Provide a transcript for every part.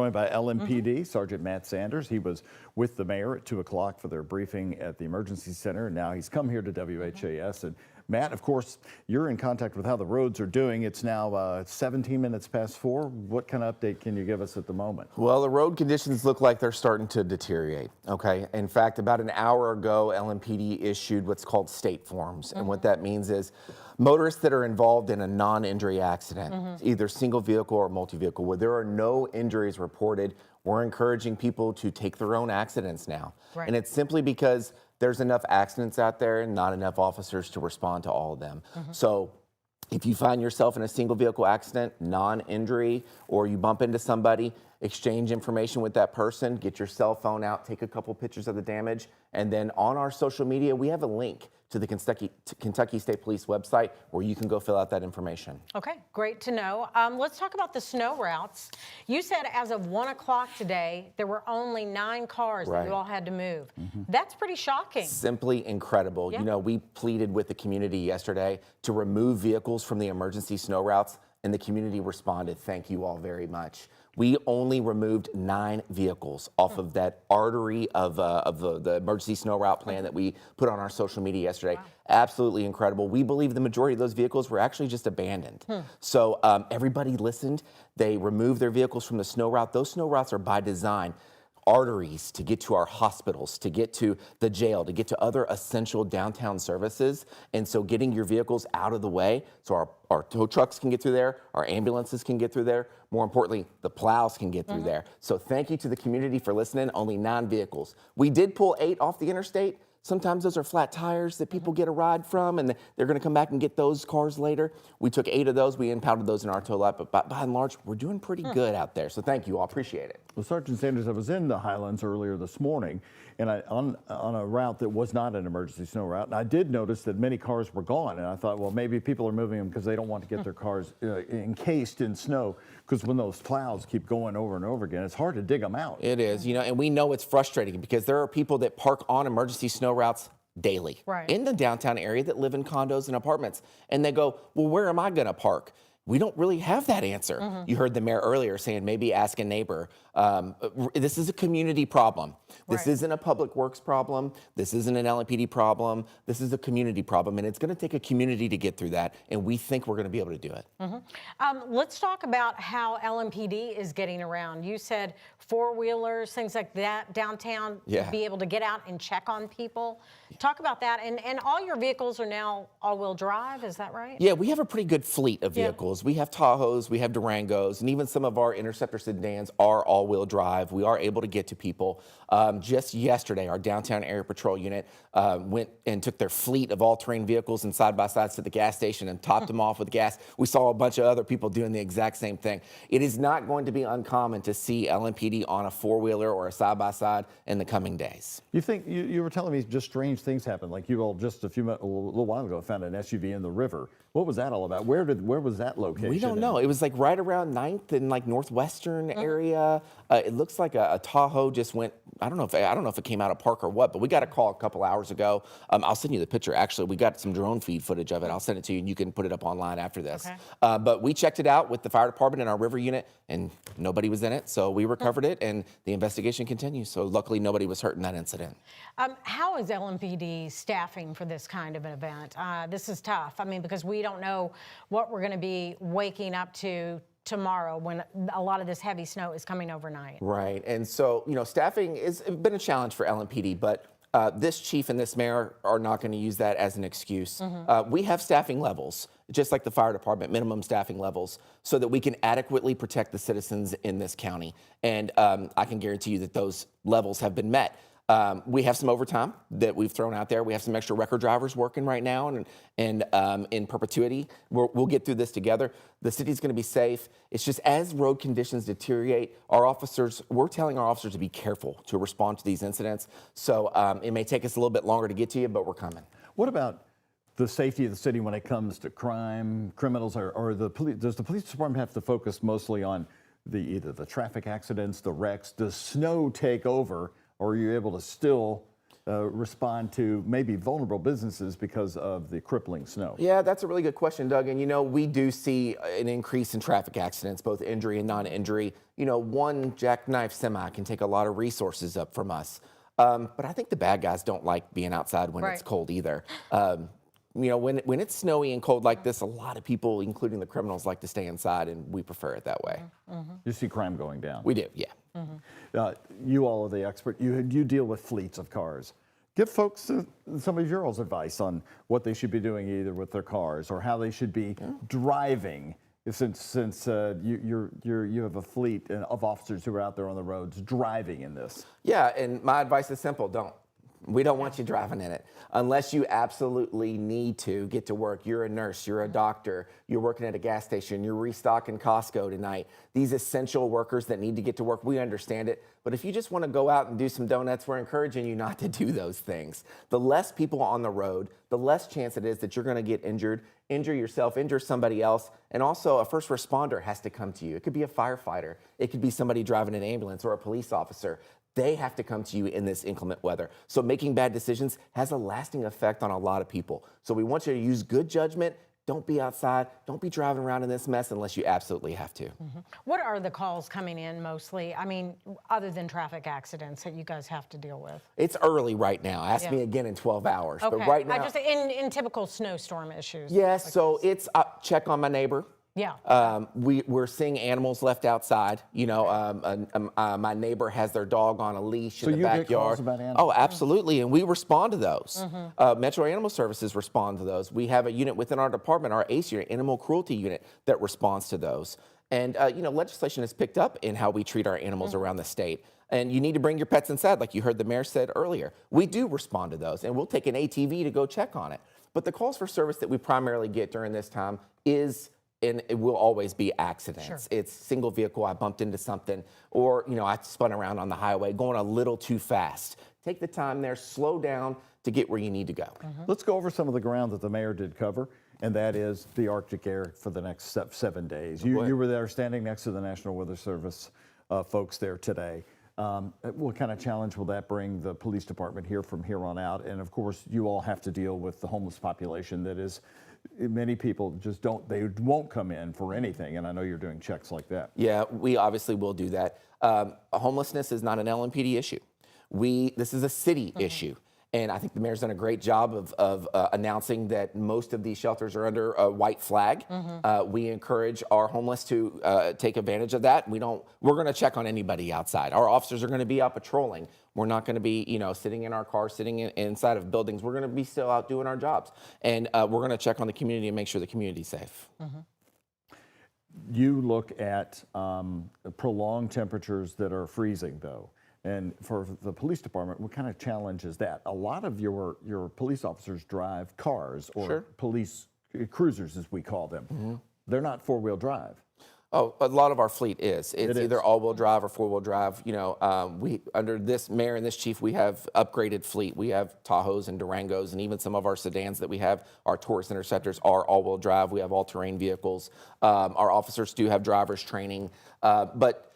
Joined by LMPD Sergeant Matt Sanders. He was with the mayor at 2 o'clock for their briefing at the emergency center. And now he's come here to WHAS. And Matt, of course, you're in contact with how the roads are doing. It's now 17 minutes past 4. What kind of update can you give us at the moment? Well, the road conditions look like they're starting to deteriorate. Okay. In fact, about an hour ago, LMPD issued what's called state forms. And what that means is motorists that are involved in a non-injury accident, either single vehicle or multi-vehicle, where there are no injuries reported, we're encouraging people to take their own accidents now. Right. And it's simply because there's enough accidents out there and not enough officers to respond to all of them. So if you find yourself in a single vehicle accident, non-injury, or you bump into somebody, exchange information with that person, get your cell phone out, take a couple pictures of the damage, and then on our social media, we have a link to the Kentucky State Police website where you can go fill out that information. Okay, great to know. Let's talk about the snow routes. You said as of 1 o'clock today, there were only 9 cars that you all had to move. That's pretty shocking. Simply incredible. Yeah. You know, we pleaded with the community yesterday to remove vehicles from the emergency snow routes, and the community responded. Thank you all very much. We only removed 9 vehicles off of that artery of the emergency snow route plan that we put on our social media yesterday. Wow. Absolutely incredible. We believe the majority of those vehicles were actually just abandoned. So everybody listened. They removed their vehicles from the snow route. Those snow routes are by design. Arteries to get to our hospitals, to get to the jail, to get to other essential downtown services. And so getting your vehicles out of the way so our tow trucks can get through there, our ambulances can get through there, more importantly, the plows can get through there. So thank you to the community for listening. Only 9 vehicles. We did pull 8 off the interstate. Sometimes those are flat tires that people get a ride from, and they're going to come back and get those cars later. We took 8 of those. We impounded those in our tow lot, but by and large, we're doing pretty good out there. So thank you all. Appreciate it. Well, Sergeant Sanders, I was in the Highlands earlier this morning, and on a route that was not an emergency snow route, and I did notice that many cars were gone, and I thought, well, maybe people are moving them because they don't want to get their cars encased in snow, because when those plows keep going over and over again, it's hard to dig them out. It is, you know, and we know it's frustrating because there are people that park on emergency snow routes daily in the downtown area that live in condos and apartments, and they go, well, where am I going to park? We don't really have that answer. You heard the mayor earlier saying maybe ask a neighbor. This is a community problem. This isn't a public works problem. This isn't an LMPD problem. This is a community problem, and it's going to take a community to get through that, and we think we're going to be able to do it. Let's talk about how LMPD is getting around. You said four-wheelers, things like that, downtown, be able to get out and check on people. Talk about that. And all your vehicles are now all-wheel drive, is that right? Yeah, we have a pretty good fleet of vehicles. We have Tahoes, we have Durangos, and even some of our Interceptor sedans are all-wheel drive. We are able to get to people. Just yesterday, our downtown area patrol unit went and took their fleet of all-terrain vehicles and side-by-sides to the gas station and topped them off with gas. We saw a bunch of other people doing the exact same thing. It is not going to be uncommon to see LMPD on a four-wheeler or a side-by-side in the coming days. You think, you were telling me just strange things happen, like you all just a little while ago found an SUV in the river. What was that all about? Where was that location? We don't know. It was like right around 9th and like northwestern area. It looks like a Tahoe just went. I don't know if it came out of park or what, but we got a call a couple hours ago. I'll send you the picture. Actually, we got some drone feed footage of it. I'll send it to you, and you can put it up online after this. But we checked it out with the fire department and our river unit, and nobody was in it. So we recovered it, and the investigation continues. So luckily, nobody was hurt in that incident. How is LMPD staffing for this kind of an event? This is tough. I mean, because we don't know what we're going to be waking up to tomorrow when a lot of this heavy snow is coming overnight. Right. And so, you know, staffing has been a challenge for LMPD, but this chief and this mayor are not going to use that as an excuse. We have staffing levels, just like the fire department, minimum staffing levels, so that we can adequately protect the citizens in this county. And I can guarantee you that those levels have been met. We have some overtime that we've thrown out there. We have some extra record drivers working right now and in perpetuity. We'll get through this together. The city's going to be safe. It's just as road conditions deteriorate, we're telling our officers to be careful to respond to these incidents. So it may take us a little bit longer to get to you, but we're coming. What about the safety of the city when it comes to crime, criminals, or the police? Does the police department have to focus mostly on either the traffic accidents, the wrecks? Does snow take over? Or are you able to still respond to maybe vulnerable businesses because of the crippling snow? Yeah, that's a really good question, Doug. And, we do see an increase in traffic accidents, both injury and non-injury. One jackknife semi can take a lot of resources up from us. But I think the bad guys don't like being outside when it's cold either. When it's snowy and cold like this, a lot of people, including the criminals, like to stay inside, and we prefer it that way. You see crime going down? We do, yeah. You all are the expert. You deal with fleets of cars. Give folks some of your all's advice on what they should be doing either with their cars or how they should be driving, since you have a fleet of officers who are out there on the roads driving in this. Yeah, and my advice is simple: don't. We don't want you driving in it unless you absolutely need to get to work. You're a nurse, you're a doctor, you're working at a gas station, you're restocking Costco tonight. These essential workers that need to get to work, we understand it. But if you just want to go out and do some donuts, we're encouraging you not to do those things. The less people on the road, the less chance it is that you're going to get injured, injure yourself, injure somebody else. And also a first responder has to come to you. It could be a firefighter. It could be somebody driving an ambulance or a police officer. They have to come to you in this inclement weather. So making bad decisions has a lasting effect on a lot of people. So we want you to use good judgment. Don't be outside. Don't be driving around in this mess unless you absolutely have to. What are the calls coming in mostly? I mean, other than traffic accidents that you guys have to deal with? It's early right now. Ask me again in 12 hours. Okay. But right now, I just in typical snowstorm issues. yes. Like So this. it's check on my neighbor. Yeah. We're seeing animals left outside. My neighbor has their dog on a leash in the backyard. Get calls about animals? Oh, absolutely, and we respond to those. Metro Animal Services respond to those. We have a unit within our department, our ACE unit, Animal Cruelty Unit, that responds to those. And legislation has picked up in how we treat our animals around the state. And you need to bring your pets inside, like you heard the mayor said earlier. We do respond to those, and we'll take an ATV to go check on it. But the calls for service that we primarily get during this time is, and it will always be, accidents. Sure. It's single vehicle, I bumped into something, or I spun around on the highway going a little too fast. Take the time there, slow down to get where you need to go. Let's go over some of the ground that the mayor did cover, and that is the Arctic air for the next 7 days. You were there standing next to the National Weather Service folks there today. What kind of challenge will that bring the police department here from here on out? And of course, you all have to deal with the homeless population that is, many people just they won't come in for anything. And I know you're doing checks like that. Yeah, we obviously will do that. Homelessness is not an LMPD issue. This is a city issue. And I think the mayor's done a great job of announcing that most of these shelters are under a white flag. We encourage our homeless to take advantage of that. We're going to check on anybody outside. Our officers are going to be out patrolling. We're not going to be, sitting in our cars, sitting inside of buildings. We're going to be still out doing our jobs. And we're going to check on the community and make sure the community's safe. You look at prolonged temperatures that are freezing, though. And for the police department, what kind of challenge is that? A lot of your police officers drive cars or police cruisers, as we call them. They're not four-wheel drive. Oh, a lot of our fleet is. It's either all-wheel drive or four-wheel drive. We under this mayor and this chief, we have upgraded fleet. We have Tahoes and Durangos, and even some of our sedans that we have, our Taurus Interceptors, are all-wheel drive. We have all-terrain vehicles. Our officers do have driver's training, but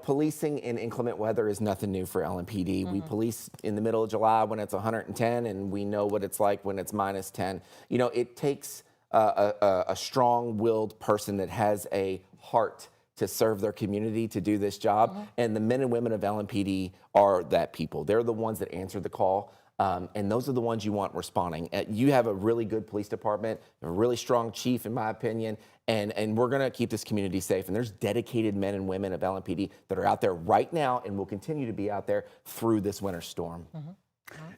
policing in inclement weather is nothing new for LMPD. We police in the middle of July when it's 110, and we know what it's like when it's -10. It takes a strong-willed person that has a heart to serve their community to do this job. And the men and women of LMPD are that people. They're the ones that answer the call. And those are the ones you want responding. You have a really good police department, a really strong chief, in my opinion, and we're going to keep this community safe. And there's dedicated men and women of LMPD that are out there right now and will continue to be out there through this winter storm.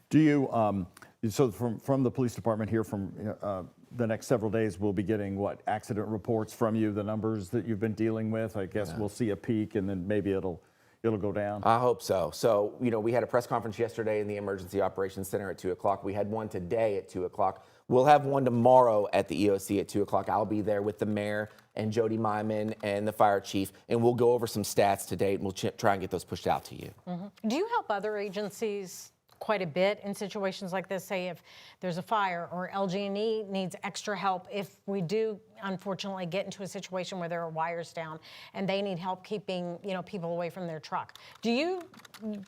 Do you, so from the police department here, from the next several days, we'll be getting what, accident reports from you, the numbers that you've been dealing with? I guess we'll see a peak and then maybe it'll go down? I hope so. So, we had a press conference yesterday in the Emergency Operations Center at 2 o'clock. We had one today at 2 o'clock. We'll have one tomorrow at the EOC at 2 o'clock. I'll be there with the mayor and Jody Myman and the fire chief, and we'll go over some stats to date, and we'll try and get those pushed out to you. Do you help other agencies quite a bit in situations like this? Say if there's a fire or LG&E needs extra help, if we do unfortunately get into a situation where there are wires down and they need help keeping, people away from their truck. Do you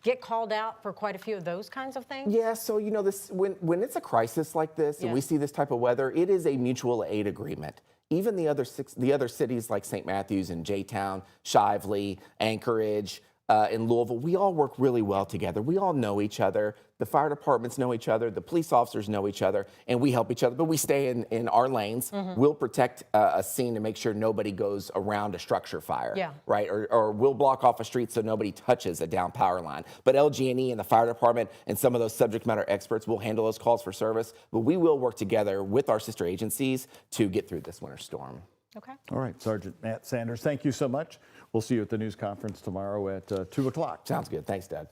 get called out for quite a few of those kinds of things? Yeah, so this when it's a crisis like this and we see this type of weather, it is a mutual aid agreement. Even the other cities like St. Matthews and J-Town, Shively, Anchorage, in Louisville, we all work really well together. We all know each other. The fire departments know each other. The police officers know each other, and we help each other. But we stay in our lanes. We'll protect a scene to make sure nobody goes around a structure fire, right? Or we'll block off a street so nobody touches a down power line. But LG&E and the fire department and some of those subject matter experts will handle those calls for service. But we will work together with our sister agencies to get through this winter storm. Okay. All right, Sergeant Matt Sanders, thank you so much. We'll see you at the news conference tomorrow at 2 o'clock. Sounds good. Thanks, Doug.